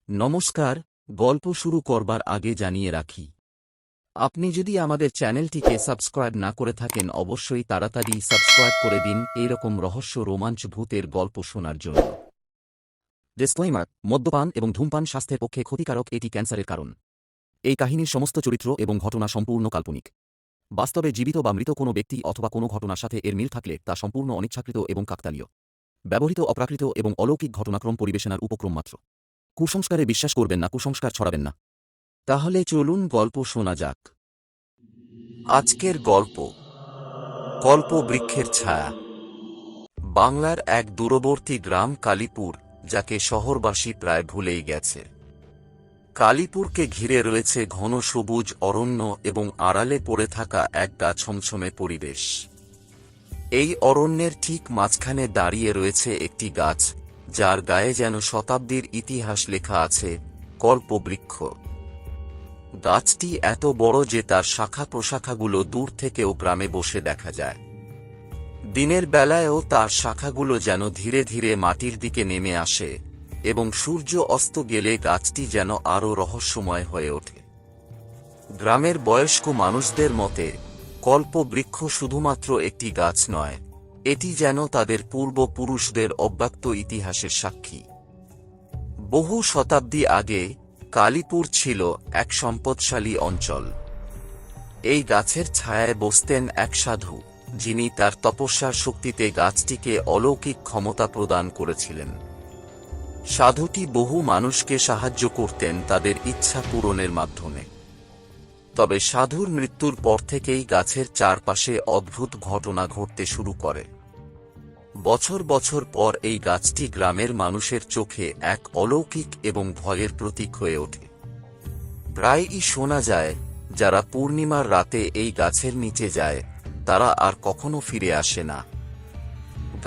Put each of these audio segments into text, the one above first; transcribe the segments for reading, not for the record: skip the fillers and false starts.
নমস্কার। গল্প শুরু করবার আগে জানিয়ে রাখি, আপনি যদি আমাদের চ্যানেলটিকে সাবস্ক্রাইব না করে থাকেন অবশ্যই তাড়াতাড়ি সাবস্ক্রাইব করে দিন এইরকম রহস্য রোমাঞ্চ ভূতের গল্প শোনার জন্য। ডিসক্লেইমার: মদ্যপান এবং ধূমপান স্বাস্থ্যের পক্ষে ক্ষতিকারক, এটি ক্যান্সারের কারণ। এই কাহিনীর সমস্ত চরিত্র এবং ঘটনা সম্পূর্ণ কাল্পনিক। বাস্তবে জীবিত বা মৃত কোনো ব্যক্তি অথবা কোনো ঘটনার সাথে এর মিল থাকলে তা সম্পূর্ণ অনিচ্ছাকৃত এবং কাকতালীয়। ব্যবহৃত অপ্রাকৃত এবং অলৌকিক ঘটনাক্রম পরিবেশনার উপক্রম মাত্র। কুসংস্কারে বিশ্বাস করবেন না, কুসংস্কার ছড়াবেন না। তাহলে চলুন গল্প শোনা যাক। আজকের গল্প: কল্পবৃক্ষের ছায়া। বাংলার এক দূরবর্তী গ্রাম কালীপুর, যাকে শহরবাসী প্রায় ভুলেই গেছে। কালীপুরকে ঘিরে রয়েছে ঘন সবুজ অরণ্য এবং আড়ালে পড়ে থাকা এক গা ছমছমে পরিবেশ। এই অরণ্যের ঠিক মাঝখানে দাঁড়িয়ে রয়েছে একটি গাছ, যার গায়ে যেন শতাব্দীর ইতিহাস লেখা আছে: কল্পবৃক্ষ। গাছটি এত বড় যে তার শাখা প্রশাখাগুলো দূর থেকেও গ্রামে বসে দেখা যায়। দিনের বেলায়ও তার শাখাগুলো যেন ধীরে ধীরে মাটির দিকে নেমে আসে, এবং সূর্য অস্ত গেলে গাছটি যেন আরও রহস্যময় হয়ে ওঠে। গ্রামের বয়স্ক মানুষদের মতে কল্পবৃক্ষ শুধুমাত্র একটি গাছ নয়, এটি যেন তাদের পূর্বপুরুষদের অব্যক্ত ইতিহাসের সাক্ষী। বহু শতাব্দী আগে কালীপুর ছিল এক সম্পদশালী অঞ্চল। এই গাছের ছায়ায় বসতেন এক সাধু, যিনি তার তপস্যার শক্তিতে গাছটিকে অলৌকিক ক্ষমতা প্রদান করেছিলেন। সাধুটি বহু মানুষকে সাহায্য করতেন তাদের ইচ্ছা পূরণের মাধ্যমে। তবে সাধুর মৃত্যুর পর থেকেই গাছের চারপাশে অদ্ভুত ঘটনা ঘটতে শুরু করে। বছর বছর পর এই গাছটি গ্রামের মানুষের চোখে এক অলৌকিক এবং ভয়ের প্রতীক হয়ে ওঠে। প্রায়ই শোনা যায়, যারা পূর্ণিমার রাতে এই গাছের নিচে যায় তারা আর কখনো ফিরে আসে না।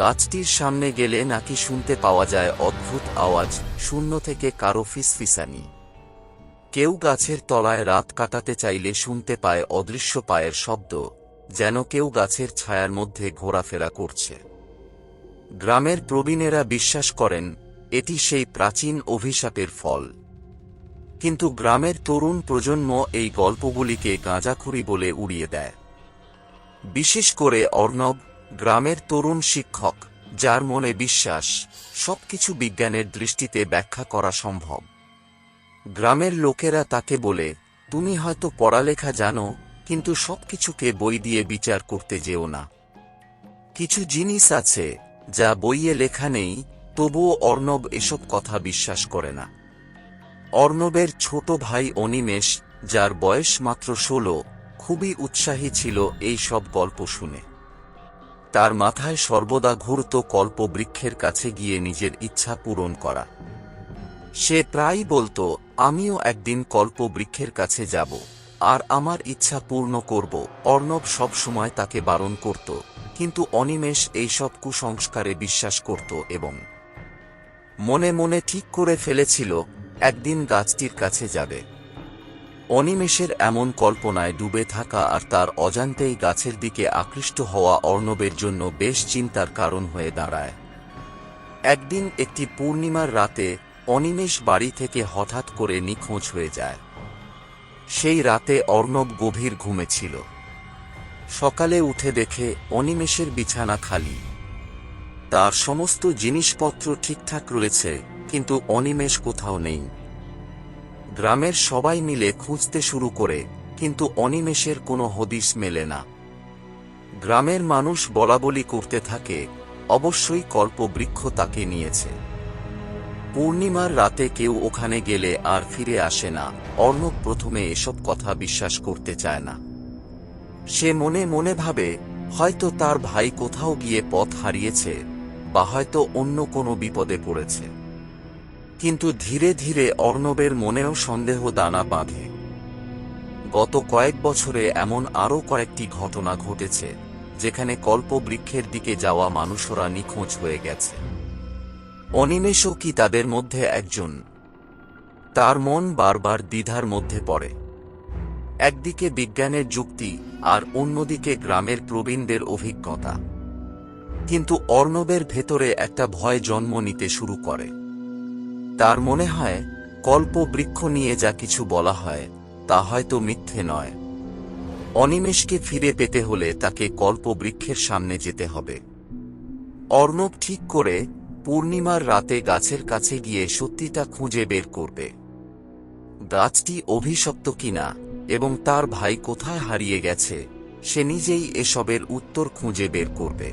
গাছটির সামনে গেলে নাকি শুনতে পাওয়া যায় অদ্ভুত আওয়াজ, শূন্য থেকে কারো ফিসফিসানি। কেউ গাছের তলায় রাত কাটাতে চাইলে শুনতে পায় অদৃশ্য পায়ের শব্দ, যেন কেউ গাছের ছায়ার মধ্যে ঘোরাফেরা করছে। গ্রামের প্রবীণেরা বিশ্বাস করেন এটি সেই প্রাচীন অভিশাপের ফল। কিন্তু গ্রামের তরুণ প্রজন্ম এই গল্পগুলিকে গাঁজাখুরি বলে উড়িয়ে দেয়। বিশেষ করে অর্ণব, গ্রামের তরুণ শিক্ষক, যার মনে বিশ্বাস সবকিছু বিজ্ঞানের দৃষ্টিতে ব্যাখ্যা করা সম্ভব। গ্রামের লোকেরা তাকে বলে, তুমি হয়তো পড়ালেখা জানো, কিন্তু সবকিছুকে বই দিয়ে বিচার করতে যেও না। কিছু জিনিস আছে যা বইয়ে লেখা নেই, তবুও অর্ণব এসব কথা বিশ্বাস করে না। অর্ণবের ছোট ভাই অনিমেষ, যার বয়স মাত্র 16, খুবই উৎসাহী ছিল এই সব গল্প শুনে। তার মাথায় সর্বদা ঘুরত কল্পবৃক্ষের কাছে গিয়ে নিজের ইচ্ছা পূরণ করা। সে প্রায়ই বলতো, আমিও একদিন কল্পবৃক্ষের কাছে যাব আর আমার ইচ্ছা পূর্ণ করব। অর্ণব সব সময় তাকে বারণ করত, কিন্তু অনিমেষ এইসব কুসংস্কারে বিশ্বাস করত এবং মনে মনে ঠিক করে ফেলেছিল একদিন গাছটির কাছে যাবে। অনিমেষের এমন কল্পনায় ডুবে থাকা আর তার অজান্তেই গাছের দিকে আকৃষ্ট হওয়া অর্ণবের জন্য বেশ চিন্তার কারণ হয়ে দাঁড়ায়। একদিন একটি পূর্ণিমার রাতে অনিমেষ বাড়ি থেকে হঠাৎ করে নিখোঁজ হয়ে যায়। সেই রাতে অর্ণব গভীর ঘুমে ছিল। সকালে উঠে দেখে অনিমেষের বিছানা খালি। তার সমস্ত জিনিসপত্র ঠিকঠাক রয়েছে, কিন্তু অনিমেষ কোথাও নেই। গ্রামের সবাই মিলে খুঁজতে শুরু করে, কিন্তু অনিমেষের কোনো হদিস মেলে না। গ্রামের মানুষ বলাবলি করতে থাকে, অবশ্যই কল্পবৃক্ষ তাকে নিয়েছে। পূর্ণিমার রাতে কেউ ওখানে গেলে আর ফিরে আসে না। অর্ণব প্রথমে এসব কথা বিশ্বাস করতে চায় না। সে মনে মনে ভাবে, হয়তো তার ভাই কোথাও গিয়ে পথ হারিয়েছে, বা হয়তো অন্য কোনো বিপদে পড়েছে। কিন্তু ধীরে ধীরে অর্ণবের মনেও সন্দেহ দানা বাঁধে। গত কয়েক বছরে এমন আরও কয়েকটি ঘটনা ঘটেছে, যেখানে কল্পবৃক্ষের দিকে যাওয়া মানুষরা নিখোঁজ হয়ে গেছে। অনিমেষও কি তাদের মধ্যে একজন? তার মন বারবার দ্বিধার মধ্যে পড়ে। একদিকে বিজ্ঞানের যুক্তি আর অন্যদিকে গ্রামের প্রবীণদের অভিজ্ঞতা। কিন্তু অর্ণবের ভেতরে একটা ভয় জন্ম নিতে শুরু করে। তার মনে হয় কল্পবৃক্ষ নিয়ে যা কিছু বলা হয় তা হয়তো মিথ্যে নয়। অনিমেষকে ফিরে পেতে হলে তাকে কল্পবৃক্ষের সামনে যেতে হবে। অর্ণব ঠিক করে পূর্ণিমার রাতে গাছের কাছে গিয়ে সত্যিটা খুঁজে বের করবে। গাছটি অভিশপ্ত কিনা এবং তার ভাই কোথায় হারিয়ে গেছে সে নিজেই এসবের উত্তর খুঁজে বের করবে।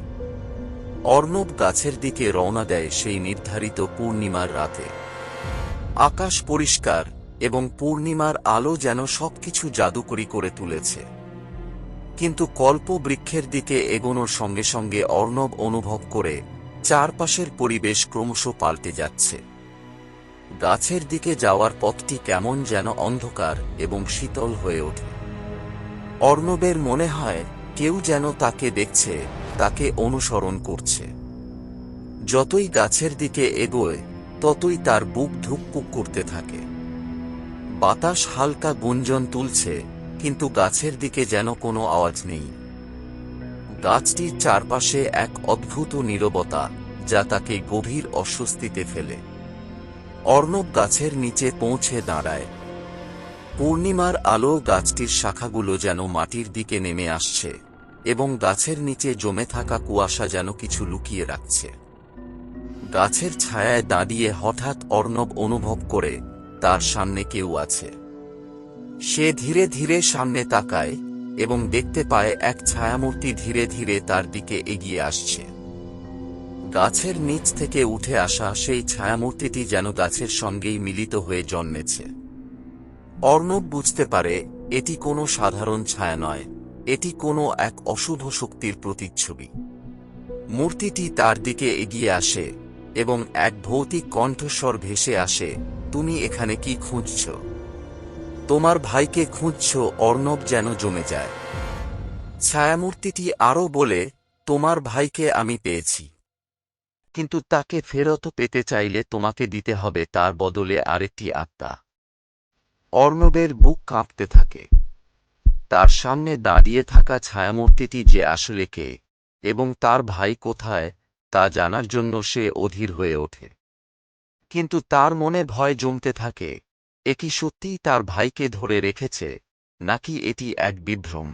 অর্ণব গাছের দিকে রওনা দেয় সেই নির্ধারিত পূর্ণিমার রাতে। আকাশ পরিষ্কার এবং পূর্ণিমার আলো যেন সবকিছু জাদুকরি করে তুলেছে। কিন্তু কল্পবৃক্ষের দিকে এগোনোর সঙ্গে সঙ্গে অর্ণব অনুভব করে চারপাশের পরিবেশ ক্রমশ পাল্টে যাচ্ছে। গাছের দিকে যাওয়ার পথটি কেমন যেন অন্ধকার এবং শীতল হয়ে ওঠে। অর্ণবের মনে হয় কেউ যেন তাকে দেখছে, তাকে অনুসরণ করছে। যতই গাছের দিকে এগোয় ততই তার বুক ধুকপুক করতে থাকে। বাতাস হালকা গুঞ্জন তুলছে, কিন্তু গাছের দিকে যেন কোনো আওয়াজ নেই। গাছটির চারপাশে এক অদ্ভুত নীরবতা যা তাকে গভীর অস্বস্তিতে ফেলে। অর্ণব গাছের নিচে পৌঁছে দাঁড়ায়। পূর্ণিমার আলো গাছটির শাখাগুলো যেন মাটির দিকে নেমে আসছে এবং গাছের নিচে জমে থাকা কুয়াশা যেন কিছু লুকিয়ে রাখছে। গাছের ছায়ায় দাঁড়িয়ে হঠাৎ অর্ণব অনুভব করে তার সামনে কেউ আছে। সে ধীরে ধীরে সামনে তাকায় এবং দেখতে পায় এক ছায়ামূর্তি ধীরে ধীরে তার দিকে এগিয়ে আসছে। গাছের নিচ থেকে উঠে আসা সেই ছায়ামূর্তিটি যেন গাছের সঙ্গেই মিলিত হয়ে জন্মেছে। অর্ণব বুঝতে পারে এটি কোনো সাধারণ ছায়া নয়, এটি কোনো এক অশুভ শক্তির প্রতিচ্ছবি। মূর্তিটি তার দিকে এগিয়ে আসে এবং এক ভৌতিক কণ্ঠস্বর ভেসে আসে, তুমি এখানে কি খুঁজছ? তোমার ভাইকে খুঁজছ? অর্ণব যেন জমে যায়। ছায়ামূর্তিটি আরও বলে, তোমার ভাইকে আমি পেয়েছি, কিন্তু তাকে ফেরত পেতে চাইলে তোমাকে দিতে হবে তার বদলে আরেকটি আত্মা। অর্ণবের বুক কাঁপতে থাকে। তার সামনে দাঁড়িয়ে থাকা ছায়ামূর্তিটি যে আসলে কে এবং তার ভাই কোথায় তা জানার জন্য সে অধীর হয়ে ওঠে। কিন্তু তার মনে ভয় জমতে থাকে, এ কি সত্যিই তার ভাইকে ধরে রেখেছে, নাকি এটি এক বিভ্রম?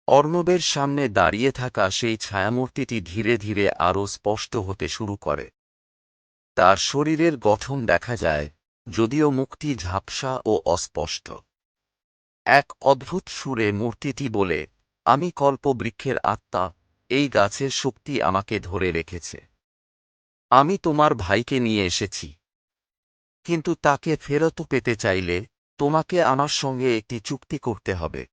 অর্ণবের সামনে দাঁড়িয়ে থাকা সেই ছায়ামূর্তিটি ধীরে ধীরে আরও স্পষ্ট হতে শুরু করে। তার শরীরের গঠন দেখা যায়, যদিও মুখটি ঝাপসা ও অস্পষ্ট। এক অদ্ভুত সুরে মূর্তিটি বলে, আমি কল্পবৃক্ষের আত্মা, এই গাছের শক্তি আমাকে ধরে রেখেছে। আমি তোমার ভাইকে নিয়ে এসেছি, কিন্তু তাকে ফেরত পেতে চাইলে তোমাকে আমার সঙ্গে একটি চুক্তি করতে হবে।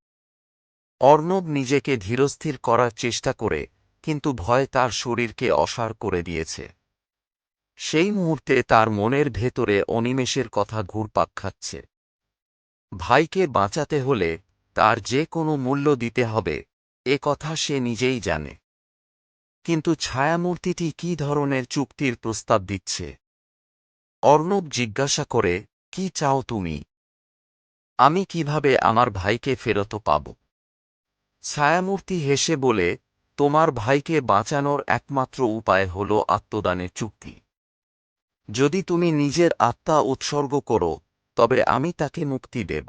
অর্ণব নিজেকে ধীরস্থির করার চেষ্টা করে, কিন্তু ভয় তার শরীরকে অসাড় করে দিয়েছে। সেই মুহূর্তে তার মনের ভেতরে অনিমেষের কথা ঘুরপাক খাচ্ছে। ভাইকে বাঁচাতে হলে তার যে কোনো মূল্য দিতে হবে, এ কথা সে নিজেই জানে। কিন্তু ছায়ামূর্তিটি কী ধরনের চুক্তির প্রস্তাব দিচ্ছে? অর্ণব জিজ্ঞাসা করে, কি চাও তুমি? আমি কিভাবে আমার ভাইকে ফেরত পাব? ছায়ামূর্তি হেসে বলে, তোমার ভাইকে বাঁচানোর একমাত্র উপায় হল আত্মদানের চুক্তি। যদি তুমি নিজের আত্মা উৎসর্গ করো তবে আমি তাকে মুক্তি দেব।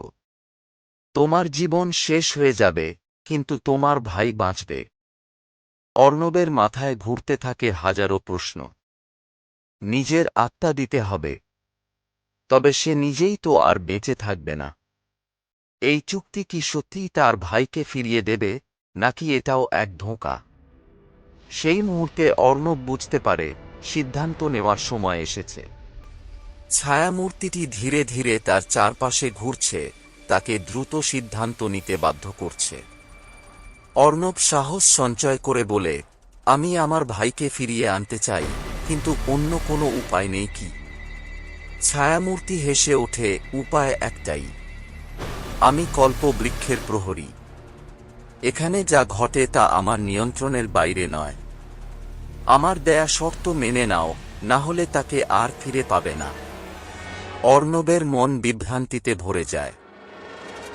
তোমার জীবন শেষ হয়ে যাবে, কিন্তু তোমার ভাই বাঁচবে। অর্ণবের মাথায় ঘুরতে থাকে হাজারো প্রশ্ন। নিজের আত্মা দিতে হবে, তবে সে নিজেই তো আর বেঁচে থাকবে না। এই চুক্তি কি সত্যিই তার ভাইকে ফিরিয়ে দেবে, নাকি এটাও এক ধোঁকা? সেই মুহূর্তে অর্ণব বুঝতে পারে সিদ্ধান্ত নেওয়ার সময় এসেছে। ছায়ামূর্তিটি ধীরে ধীরে তার চারপাশে ঘুরছে, তাকে দ্রুত সিদ্ধান্ত নিতে বাধ্য করছে। অর্ণব সাহস সঞ্চয় করে বলে, আমি আমার ভাইকে ফিরিয়ে আনতে চাই, কিন্তু অন্য কোনো উপায় নেই কি? ছায়ামূর্তি হেসে ওঠে, উপায় একটাই। আমি কল্পবৃক্ষের প্রহরী। এখানে যা ঘটে তা আমার নিয়ন্ত্রণের বাইরে নয়। আমার দেয়া শর্ত মেনে নাও, না হলে তাকে আর ফিরে পাবে না। অর্ণবের মন বিভ্রান্তিতে ভরে যায়।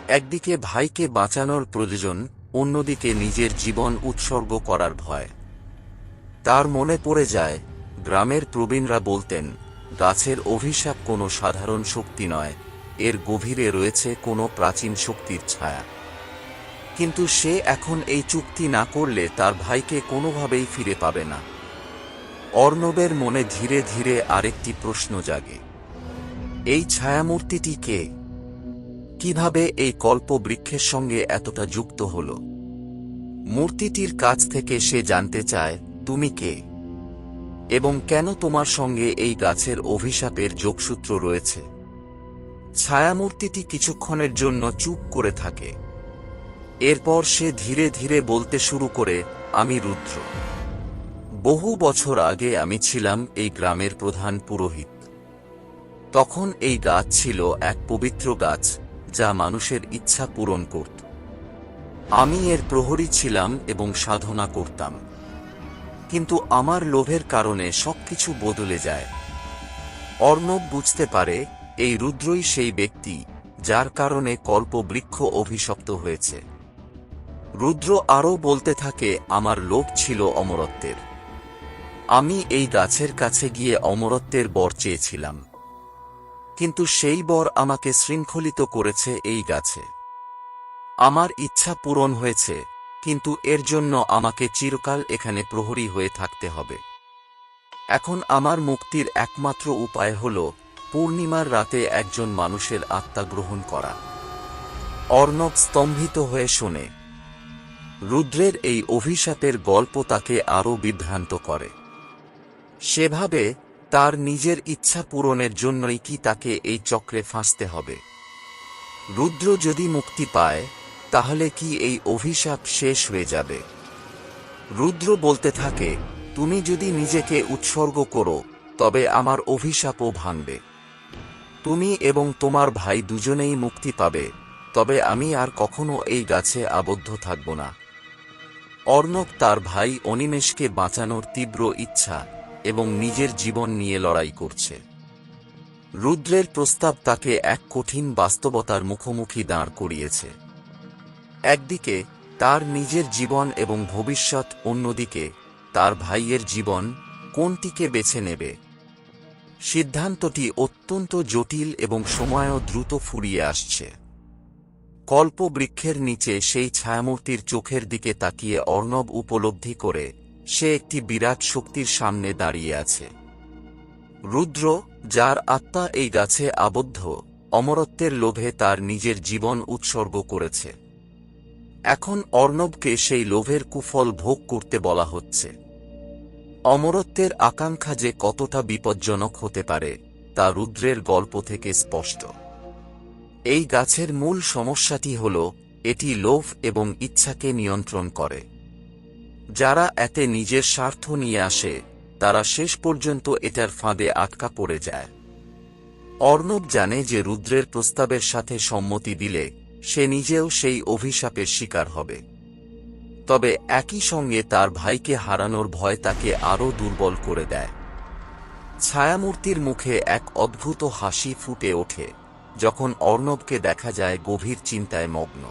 একদিকে ভাইকে বাঁচানোর প্রয়োজন, অন্যদিকে নিজের জীবন উৎসর্গ করার ভয়। তার মনে পড়ে যায়, গ্রামের প্রবীণরা বলতেন, গাছের অভিশাপ কোনো সাধারণ শক্তি নয়, এর গভীরে রয়েছে কোনো প্রাচীন শক্তির ছায়া। কিন্তু সে এখন এই চুক্তি না করলে তার ভাইকে কোনোভাবেই ফিরে পাবে না। অর্ণবের মনে ধীরে ধীরে আরেকটি প্রশ্ন জাগে। এই ছায়ামূর্তিটি কে? কিভাবে এই কল্প বৃক্ষের সঙ্গে এতটা যুক্ত হল? মূর্তিটির কাছ থেকে সে জানতে চায়, তুমি কে এবং কেন তোমার সঙ্গে এই গাছের অভিশাপের যোগসূত্র রয়েছে? ছায়ামূর্তিটি কিছুক্ষণের জন্য চুপ করে থাকে। এরপর সে ধীরে ধীরে বলতে শুরু করে, আমি রুদ্র। বহু বছর আগে আমি ছিলাম এই গ্রামের প্রধান পুরোহিত। তখন এই গাছ ছিল এক পবিত্র গাছ, যা মানুষের ইচ্ছা পূরণ করত। আমি এর প্রহরী ছিলাম এবং সাধনা করতাম। কিন্তু আমার লোভের কারণে সবকিছু বদলে যায়। অর্ণব বুঝতে পারে, এই রুদ্রই সেই ব্যক্তি যার কারণে কল্পবৃক্ষ অভিশপ্ত হয়েছে। রুদ্র আরও বলতে থাকে, আমার লোভ ছিল অমরত্বের। আমি এই গাছের কাছে গিয়ে অমরত্বের বর চেয়েছিলাম, কিন্তু সেই বর আমাকে শৃঙ্খলিত করেছে এই গাছে। আমার ইচ্ছা পূরণ হয়েছে, কিন্তু এর জন্য আমাকে চিরকাল এখানে প্রহরী হয়ে থাকতে হবে। এখন আমার মুক্তির একমাত্র উপায় হল পূর্ণিমার রাতে একজন মানুষের আত্মা গ্রহণ করা। অর্ণব স্তম্ভিত হয়ে শোনে। রুদ্রের এই অভিশাপের গল্প তাকে আরও বিভ্রান্ত করে। সে ভাবে, তার নিজের ইচ্ছা পূরণের জন্যই কি তাকে এই চক্রে ফাঁসতে হবে? রুদ্র যদি মুক্তি পায়, তাহলে কি এই অভিশাপ শেষ হয়ে যাবে? রুদ্র বলতে থাকে, তুমি যদি নিজেকে উৎসর্গ করো, তবে আমার অভিশাপও ভাঙবে। তুমি এবং তোমার ভাই দুজনেই মুক্তি পাবে, তবে আমি আর কখনো এই গাছে আবদ্ধ থাকব না। অর্ণব তার ভাই অনিমেষকে বাঁচানোর তীব্র ইচ্ছা এবং নিজের জীবন নিয়ে লড়াই করছে। রুদ্রের প্রস্তাব তাকে এক কঠিন বাস্তবতার মুখোমুখি দাঁড় করিয়েছে। একদিকে তার নিজের জীবন এবং ভবিষ্যৎ, অন্যদিকে তার ভাইয়ের জীবন। কোনটিকে বেছে নেবে? সিদ্ধান্তটি অত্যন্ত জটিল এবং সময়ও দ্রুত ফুরিয়ে আসছে। কল্পবৃক্ষের নিচে সেই ছায়ামূর্তির চোখের দিকে তাকিয়ে অর্ণব উপলব্ধি করে, সে একটি বিরাট শক্তির সামনে দাঁড়িয়ে আছে। রুদ্র, যার আত্মা এই গাছে আবদ্ধ, অমরত্বের লোভে তার নিজের জীবন উৎসর্গ করেছে। এখন অর্ণবকে সেই লোভের কুফল ভোগ করতে বলা হচ্ছে। অমরত্বের আকাঙ্ক্ষা যে কতটা বিপজ্জনক হতে পারে, তা রুদ্রের গল্প থেকে স্পষ্ট। এই গাছের মূল সমস্যাটি হল, এটি লোভ এবং ইচ্ছাকে নিয়ন্ত্রণ করে। যারা এতে নিজের স্বার্থ নিয়ে আসে, তারা শেষ পর্যন্ত এটার ফাঁদে আটকা পড়ে যায়। অর্ণব জানে যে রুদ্রের প্রস্তাবের সাথে সম্মতি দিলে সে নিজেও সেই অভিশাপের শিকার হবে। তবে একই সঙ্গে তার ভাইকে হারানোর ভয় তাকে আরও দুর্বল করে দেয়। ছায়ামূর্তির মুখে এক অদ্ভুত হাসি ফুটে ওঠে যখন অর্ণবকে দেখা যায় গভীর চিন্তায় মগ্ন।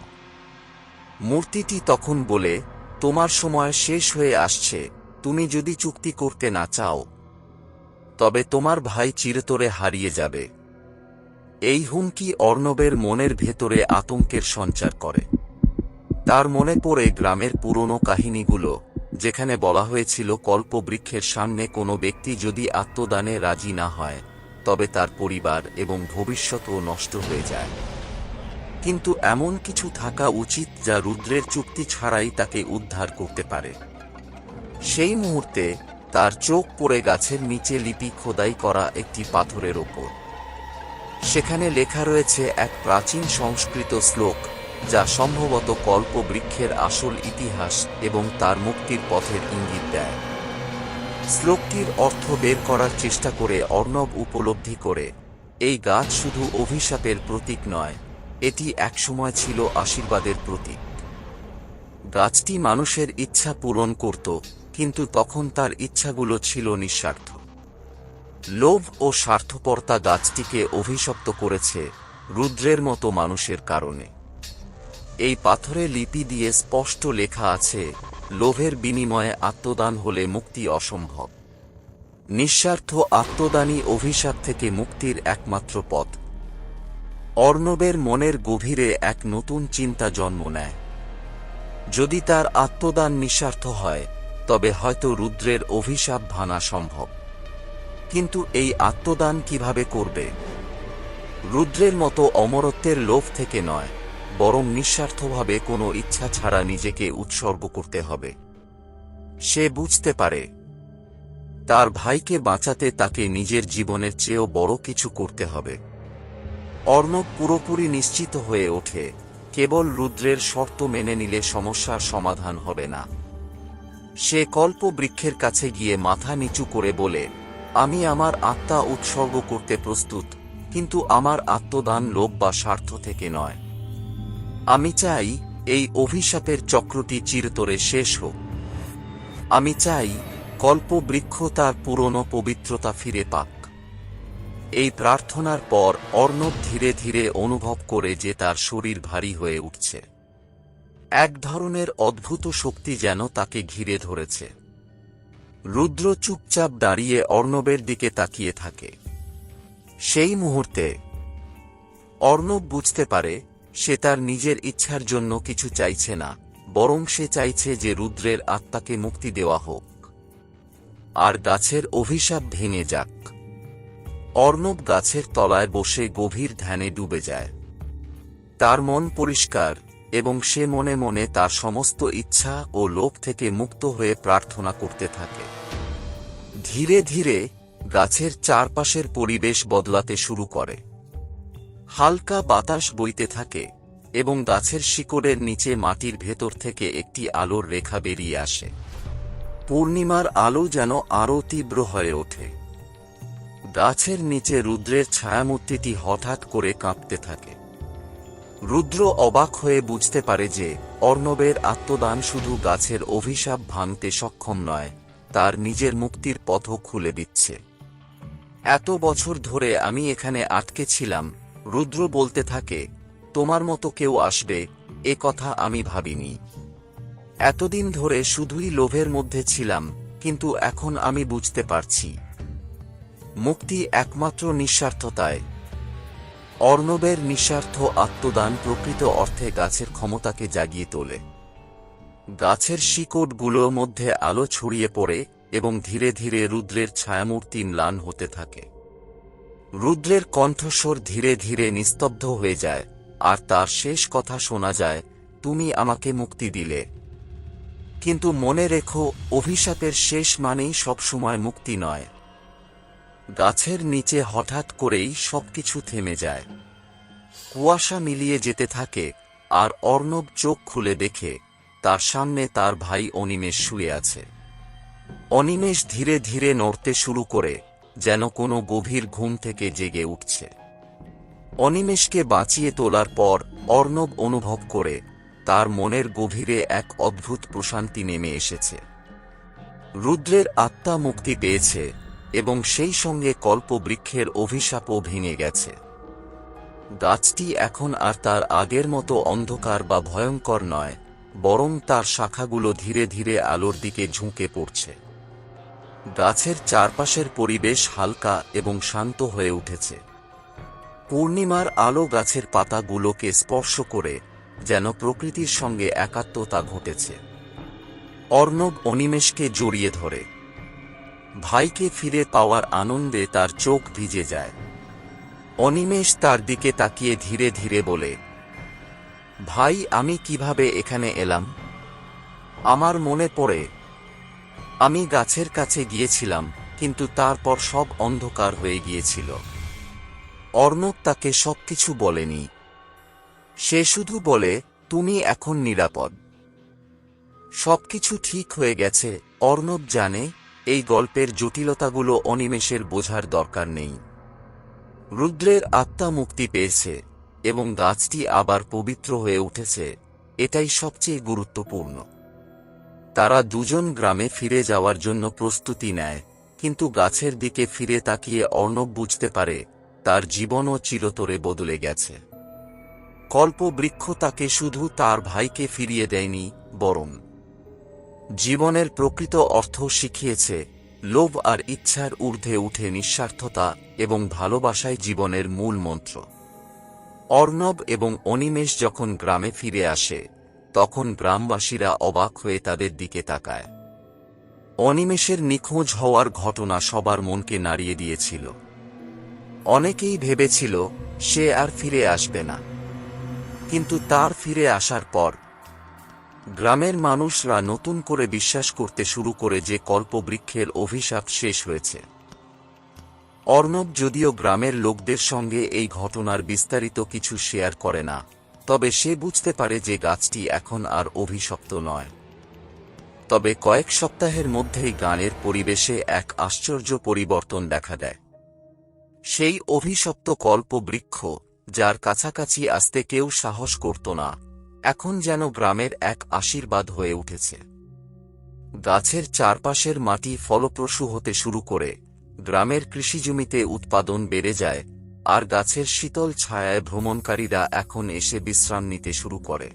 মূর্তিটি তখন বলে, তোমার সময় শেষ হয়ে আসছে। তুমি যদি চুক্তি করতে না চাও, তবে তোমার ভাই চিরতরে হারিয়ে যাবে। এই হুমকি অর্ণবের মনের ভেতরে আতঙ্কের সঞ্চার করে। তার মনে পড়ে গ্রামের পুরনো কাহিনীগুলো, যেখানে বলা হয়েছিল কল্পবৃক্ষের সামনে কোনো ব্যক্তি যদি আত্মদানে রাজি না হয়, তবে তার পরিবার এবং ভবিষ্যৎও নষ্ট হয়ে যায়। কিন্তু এমন কিছু থাকা উচিত যা রুদ্রের চুক্তি ছাড়াই তাকে উদ্ধার করতে পারে। সেই মুহূর্তে তার চোখ পড়ে গাছের নিচে লিপি খোদাই করা একটি পাথরের ওপর। সেখানে লেখা রয়েছে এক প্রাচীন সংস্কৃত শ্লোক, যা সম্ভবত কল্পবৃক্ষের আসল ইতিহাস এবং তার মুক্তির পথের ইঙ্গিত দেয়। শ্লোকটির অর্থ বের করার চেষ্টা করে অর্ণব উপলব্ধি করে, এই গাছ শুধু অভিশাপের প্রতীক নয়, এটি একসময় ছিল আশীর্বাদের প্রতীক। গাছটি মানুষের ইচ্ছা পূরণ করত, কিন্তু তখন তার ইচ্ছাগুলো ছিল নিঃস্বার্থ। লোভ ও স্বার্থপরতা গাছটিকে অভিশপ্ত করেছে, রুদ্রের মতো মানুষের কারণে। এই পাথরে লিপি দিয়ে স্পষ্ট লেখা আছে, লোভের বিনিময়ে আত্মদান হলে মুক্তি অসম্ভব। নিঃস্বার্থ আত্মদানই অভিশাপ থেকে মুক্তির একমাত্র পথ। অর্ণবের মনের গভীরে এক নতুন চিন্তা জন্ম নেয়। যদি তার আত্মদান নিঃস্বার্থ হয়, তবে হয়তো রুদ্রের অভিশাপ ভাঙা সম্ভব। কিন্তু এই আত্মদান কিভাবে করবে? রুদ্রের মতো অমরত্বের লোভ থেকে নয়, বরং নিঃস্বার্থভাবে কোনো ইচ্ছা ছাড়া নিজেকে উৎসর্গ করতে হবে। সে বুঝতে পারে তার ভাইকে বাঁচাতে তাকে নিজের জীবনের চেয়েও বড় কিছু করতে হবে। অর্ণব পুরোপুরি নিশ্চিত হয়ে ওঠে, কেবল রুদ্রের শর্ত মেনে নিলে সমস্যার সমাধান হবে না। সে কল্প বৃক্ষের কাছে গিয়ে মাথা নিচু করে বলে, আমি আমার আত্মা উৎসর্গ করতে প্রস্তুত, কিন্তু আমার আত্মদান লোভ বা স্বার্থ থেকে নয়। আমি চাই এই অভিশাপের চক্রটি চিরতরে শেষ হোক। আমি চাই কল্প বৃক্ষ তার পুরনো পবিত্রতা ফিরে পাক। এই প্রার্থনার পর অর্ণব ধীরে ধীরে অনুভব করে যে তার শরীর ভারী হয়ে উঠছে। এক ধরনের অদ্ভুত শক্তি যেন তাকে ঘিরে ধরেছে। রুদ্র চুপচাপ দাঁড়িয়ে অর্ণবের দিকে তাকিয়ে থাকে। সেই মুহূর্তে অর্ণব বুঝতে পারে সে তার নিজের ইচ্ছার জন্য কিছু চাইছে না, বরং সে চাইছে যে রুদ্রের আত্মাকে মুক্তি দেওয়া হোক আর গাছের অভিশাপ ভেঙে যাক। অর্ণব গাছের তলায় বসে গভীর ধ্যানে ডুবে যায়। তার মন পরিষ্কার এবং সে মনে মনে তার সমস্ত ইচ্ছা ও লোভ থেকে মুক্ত হয়ে প্রার্থনা করতে থাকে। ধীরে ধীরে গাছের চারপাশের পরিবেশ বদলাতে শুরু করে। হালকা বাতাস বইতে থাকে এবং গাছের শিকড়ের নিচে মাটির ভেতর থেকে একটি আলোর রেখা বেরিয়ে আসে। পূর্ণিমার আলো যেন আরও তীব্র হয়ে ওঠে। গাছের নিচে রুদ্রের ছায়ামূর্তিটি হঠাৎ করে কাঁপতে থাকে। রুদ্র অবাক হয়ে বুঝতে পারে যে অর্ণবের আত্মদান শুধু গাছের অভিশাপ ভাঙতে সক্ষম নয়, তার নিজের মুক্তির পথও খুলে দিচ্ছে। এত বছর ধরে আমি এখানে আটকে ছিলাম, রুদ্র বলতে থাকে, তোমার মতো কেউ আসবে এ কথা আমি ভাবিনি। এতদিন ধরে শুধুই লোভের মধ্যে ছিলাম, কিন্তু এখন আমি বুঝতে পারছি মুক্তি একমাত্র নিঃস্বার্থতায়। অর্ণবের নিঃস্বার্থ আত্মদান প্রকৃত অর্থে গাছের ক্ষমতাকে জাগিয়ে তোলে। গাছের শিকড়গুলোর মধ্যে আলো ছড়িয়ে পড়ে এবং ধীরে ধীরে রুদ্রের ছায়ামূর্তি ম্লান হতে থাকে। রুদ্রের কণ্ঠস্বর ধীরে ধীরে নিস্তব্ধ হয়ে যায়, আর তার শেষ কথা শোনা যায়, তুমি আমাকে মুক্তি দিলে, কিন্তু মনে রেখো অভিশাপের শেষ মানেই সবসময় মুক্তি নয়। গাছের নিচে হঠাৎ করেই সবকিছু থেমে যায়। কুয়াশা মিলিয়ে যেতে থাকে আর অর্ণব চোখ খুলে দেখে তার সামনে তার ভাই অনিমেষ শুয়ে আছে। অনিমেষ ধীরে ধীরে নড়তে শুরু করে, যেন কোনো গভীর ঘুম থেকে জেগে উঠছে। অনিমেষকে বাঁচিয়ে তোলার পর অর্ণব অনুভব করে তার মনের গভীরে এক অদ্ভুত প্রশান্তি নেমে এসেছে। রুদ্রের আত্মা মুক্তি পেয়েছে এবং সেই সঙ্গে কল্প বৃক্ষের অভিশাপও ভেঙে গেছে। গাছটি এখন আর তার আগের মতো অন্ধকার বা ভয়ঙ্কর নয়, বরং তার শাখাগুলো ধীরে ধীরে আলোর দিকে ঝুঁকে পড়ছে। গাছের চারপাশের পরিবেশ হালকা এবং শান্ত হয়ে উঠেছে। পূর্ণিমার আলো গাছের পাতাগুলোকে স্পর্শ করে, যেন প্রকৃতির সঙ্গে একাত্মতা ঘটেছে। অর্ণব অনিমেষকে জড়িয়ে ধরে। ভাইকে ফিরে পাওয়ার আনন্দে তার চোখ ভিজে যায়। অনিমেষ তার দিকে তাকিয়ে ধীরে ধীরে বলে, ভাই, আমি কিভাবে এখানে এলাম? আমার মনে পড়ে আমি গাছের কাছে গিয়েছিলাম, কিন্তু তারপর সব অন্ধকার হয়ে গিয়েছিল। অর্ণব তাকে সবকিছু বলেনি। সে শুধু বলে, তুমি এখন নিরাপদ। সবকিছু ঠিক হয়ে গেছে। অর্ণব জানে এই গল্পের জটিলতাগুলো অনিমেষের বোঝার দরকার নেই। রুদ্রের আত্মা মুক্তি পেয়েছে এবং গাছটি আবার পবিত্র হয়ে উঠেছে, এটাই সবচেয়ে গুরুত্বপূর্ণ। তারা দুজন গ্রামে ফিরে যাওয়ার জন্য প্রস্তুতি নেয়, কিন্তু গাছের দিকে ফিরে তাকিয়ে অর্ণব বুঝতে পারে তার জীবনও চিরতরে বদলে গেছে। কল্প বৃক্ষ তাকে শুধু তার ভাইকে ফিরিয়ে দেয়নি, বরং জীবনের প্রকৃত অর্থ শিখিয়েছে, লোভ আর ইচ্ছার ঊর্ধ্বে উঠে নিঃস্বার্থতা এবং ভালোবাসাই জীবনের মূল মন্ত্র। অর্ণব এবং অনিমেষ যখন গ্রামে ফিরে আসে তখন গ্রামবাসীরা অবাক হয়ে তাদের দিকে তাকায়। অনিমেষের নিখোঁজ হওয়ার ঘটনা সবার মনকে নাড়িয়ে দিয়েছিল। অনেকেই ভেবেছিল সে আর ফিরে আসবে না, কিন্তু তার ফিরে আসার পর গ্রামের মানুষরা নতুন করে বিশ্বাস করতে শুরু করে যে কল্পবৃক্ষের অভিশাপ শেষ হয়েছে। অর্ণব যদিও গ্রামের লোকদের সঙ্গে এই ঘটনার বিস্তারিত কিছু শেয়ার করে না, তবে সে বুঝতে পারে যে গাছটি এখন আর অভিশপ্ত নয়। তবে কয়েক সপ্তাহের মধ্যেই গানের পরিবেশে এক আশ্চর্য পরিবর্তন দেখা দেয়। সেই অভিশপ্ত কল্পবৃক্ষ, যার কাছাকাছি আসতে কেউ সাহস করত না, এখন যেন গ্রামের এক আশীর্বাদ হয়ে উঠেছে। গাছের চারপাশের মাটি ফলপ্রসূ হতে শুরু করে, গ্রামের কৃষিজমিতে উৎপাদন বেড়ে যায়, আর গাছের শীতল ছায়ায় ভ্রমণকারীরা এখন এসে বিশ্রাম নিতে শুরু করে।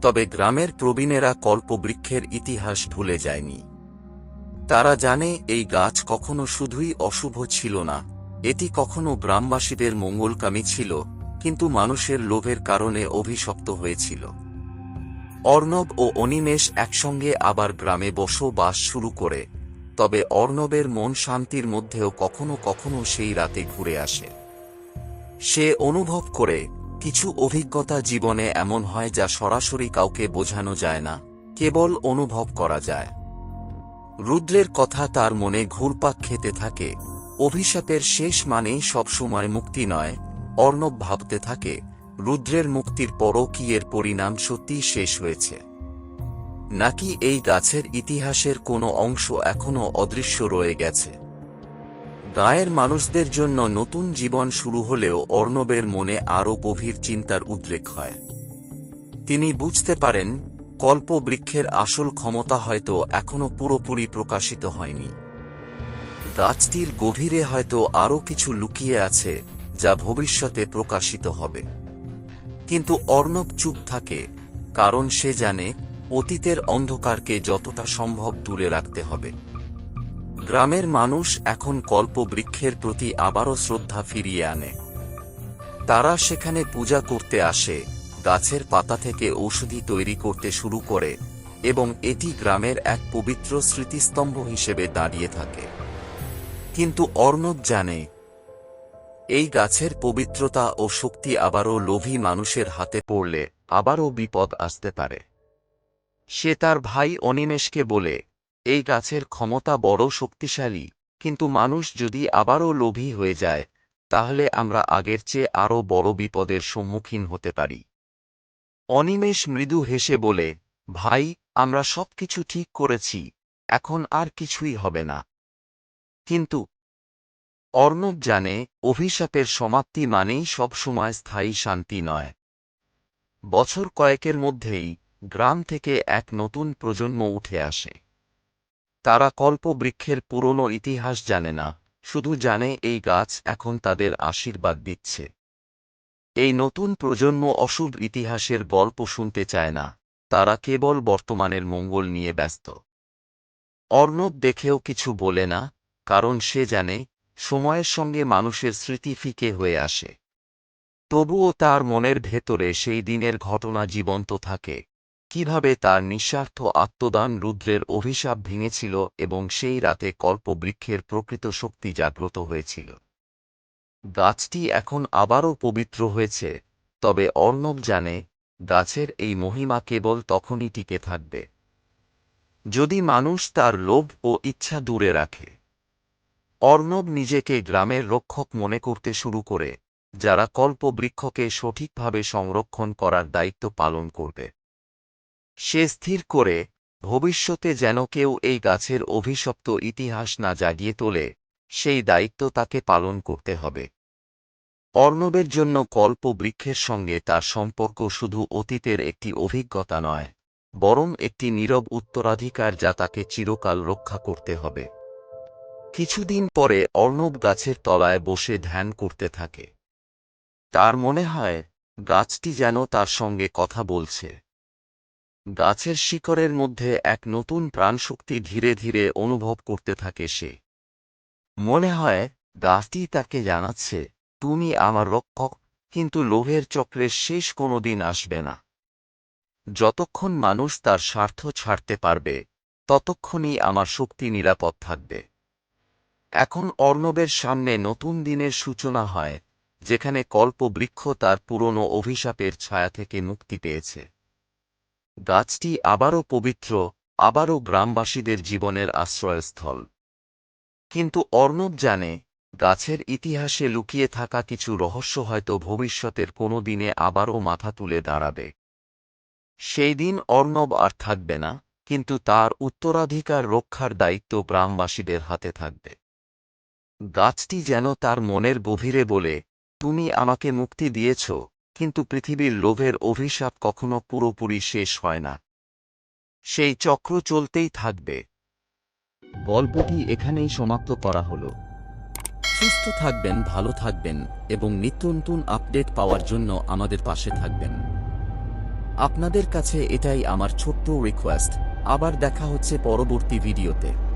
তবে গ্রামের প্রবীণেরা কল্পবৃক্ষের ইতিহাস ভুলে যায়নি। তারা জানে এই গাছ কখনো শুধুই অশুভ ছিল না, এটি কখনো গ্রামবাসীদের মঙ্গলকামী ছিল, কিন্তু মানুষের লোভের কারণে অভিশপ্ত হয়েছিল। অর্ণব ও অনিমেষ একসঙ্গে আবার গ্রামে বসবাস শুরু করে, তবে অর্ণবের মন শান্তির মধ্যেও কখনো কখনো সেই রাতে ঘুরে আসে। সে অনুভব করে কিছু অভিজ্ঞতা জীবনে এমন হয় যা সরাসরি কাউকে বোঝানো যায় না, কেবল অনুভব করা যায়। রুদ্রের কথা তার মনে ঘুরপাক খেতে থাকে। অভিশাপের শেষ মানেই সবসময় মুক্তি নয়। অর্ণব ভাবতে থাকে, রুদ্রের মুক্তির পরও কি এর পরিণাম সত্যিই শেষ হয়েছে, নাকি এই গাছের ইতিহাসের কোনো অংশ এখনও অদৃশ্য রয়ে গেছে। গায়ের মানুষদের জন্য নতুন জীবন শুরু হলেও অর্ণবের মনে আরও গভীর চিন্তার উদ্রেক হয়। তিনি বুঝতে পারেন, কল্পবৃক্ষের আসল ক্ষমতা হয়তো এখনও পুরোপুরি প্রকাশিত হয়নি। গাছটির গভীরে হয়তো আরও কিছু লুকিয়ে আছে, যা ভবিষ্যতে প্রকাশিত হবে। কিন্তু অর্ণব চুপ থাকে, কারণ সে জানে অতীতের অন্ধকারকে যতটা সম্ভব দূরে রাখতে হবে। গ্রামের মানুষ এখন কল্পবৃক্ষের প্রতি আবারও শ্রদ্ধা ফিরিয়ে আনে। তারা সেখানে পূজা করতে আসে, গাছের পাতা থেকে ঔষধি তৈরি করতে শুরু করে, এবং এটি গ্রামের এক পবিত্র স্মৃতিস্তম্ভ হিসেবে দাঁড়িয়ে থাকে। কিন্তু অর্ণব জানে, এই গাছের পবিত্রতা ও শক্তি আবারও লোভী মানুষের হাতে পড়লে আবারও বিপদ আসতে পারে। সে তার ভাই অনিমেষকে বলে, এই গাছের ক্ষমতা বড় শক্তিশালী, কিন্তু মানুষ যদি আবারও লোভী হয়ে যায়, তাহলে আমরা আগের চেয়ে আরও বড় বিপদের সম্মুখীন হতে পারি। অনিমেষ মৃদু হেসে বলে, ভাই, আমরা সবকিছু ঠিক করেছি, এখন আর কিছুই হবে না। কিন্তু অর্ণব জানে, অভিশাপের সমাপ্তি মানেই সবসময় স্থায়ী শান্তি নয়। বছর কয়েকের মধ্যেই গ্রাম থেকে এক নতুন প্রজন্ম উঠে আসে। তারা কল্পবৃক্ষের পুরনো ইতিহাস জানে না, শুধু জানে এই গাছ এখন তাদের আশীর্বাদ দিচ্ছে। এই নতুন প্রজন্ম অশুভ ইতিহাসের গল্প শুনতে চায় না, তারা কেবল বর্তমানের মঙ্গল নিয়ে ব্যস্ত। অর্ণব দেখেও কিছু বলে না, কারণ সে জানে সময়ের সঙ্গে মানুষের স্মৃতি ফিকে হয়ে আসে। তবুও তার মনের ভেতরে সেই দিনের ঘটনা জীবন্ত থাকে, কিভাবে তার নিঃস্বার্থ আত্মদান রুদ্রের অভিশাপ ভেঙেছিল এবং সেই রাতে কল্পবৃক্ষের প্রকৃত শক্তি জাগ্রত হয়েছিল। গাছটি এখন আবারও পবিত্র হয়েছে, তবে অর্ণব জানে, গাছের এই মহিমা কেবল তখনই টিকে থাকবে যদি মানুষ তার লোভ ও ইচ্ছা দূরে রাখে। অর্ণব নিজেকে গ্রামের রক্ষক মনে করতে শুরু করে, যারা কল্পবৃক্ষকে সঠিকভাবে সংরক্ষণ করার দায়িত্ব পালন করবে। সে স্থির করে, ভবিষ্যতে যেন কেউ এই গাছের অভিশপ্ত ইতিহাস না জাগিয়ে তোলে, সেই দায়িত্ব তাকে পালন করতে হবে। অর্ণবের জন্য কল্পবৃক্ষের সঙ্গে তার সম্পর্ক শুধু অতীতের একটি অভিজ্ঞতা নয়, বরং একটি নীরব উত্তরাধিকার যা তাকে চিরকাল রক্ষা করতে হবে। কিছুদিন পরে অর্ণব গাছের তলায় বসে ধ্যান করতে থাকে। তার মনে হয়, গাছটি যেন তার সঙ্গে কথা বলছে। গাছের শিকড়ের মধ্যে এক নতুন প্রাণশক্তি ধীরে ধীরে অনুভব করতে থাকে সে। মনে হয় গাছটি তাকে জানাচ্ছে, তুমি আমার রক্ষক, কিন্তু লোভের চক্রের শেষ কোনোদিন আসবে না। যতক্ষণ মানুষ তার স্বার্থ ছাড়তে পারবে, ততক্ষণই আমার শক্তি নিরাপদ থাকবে। এখন অর্ণবের সামনে নতুন দিনের সূচনা হয়, যেখানে কল্পবৃক্ষ তার পুরনো অভিশাপের ছায়া থেকে মুক্তি পেয়েছে। গাছটি আবারও পবিত্র, আবারও গ্রামবাসীদের জীবনের আশ্রয়স্থল। কিন্তু অর্ণব জানে, গাছের ইতিহাসে লুকিয়ে থাকা কিছু রহস্য হয়তো ভবিষ্যতের কোনো দিনে আবারও মাথা তুলে দাঁড়াবে। সেই দিন অর্ণব আর থাকবে না, কিন্তু তার উত্তরাধিকার রক্ষার দায়িত্ব গ্রামবাসীদের হাতে থাকবে। গাছটি যেন তার মনের গভীরে বলে, তুমি আমাকে মুক্তি দিয়েছ, কিন্তু পৃথিবীর লোভের অভিশাপ কখনো পুরোপুরি শেষ হয় না। সেই চক্র চলতেই থাকবে। গল্পটি এখানেই সমাপ্ত করা হলো। সুস্থ থাকবেন, ভালো থাকবেন এবং নিত্য নতুন আপডেট পাওয়ার জন্য আমাদের পাশে থাকবেন। আপনাদের কাছে এটাই আমার ছোট্ট রিকোয়েস্ট। আবার দেখা হচ্ছে পরবর্তী ভিডিওতে।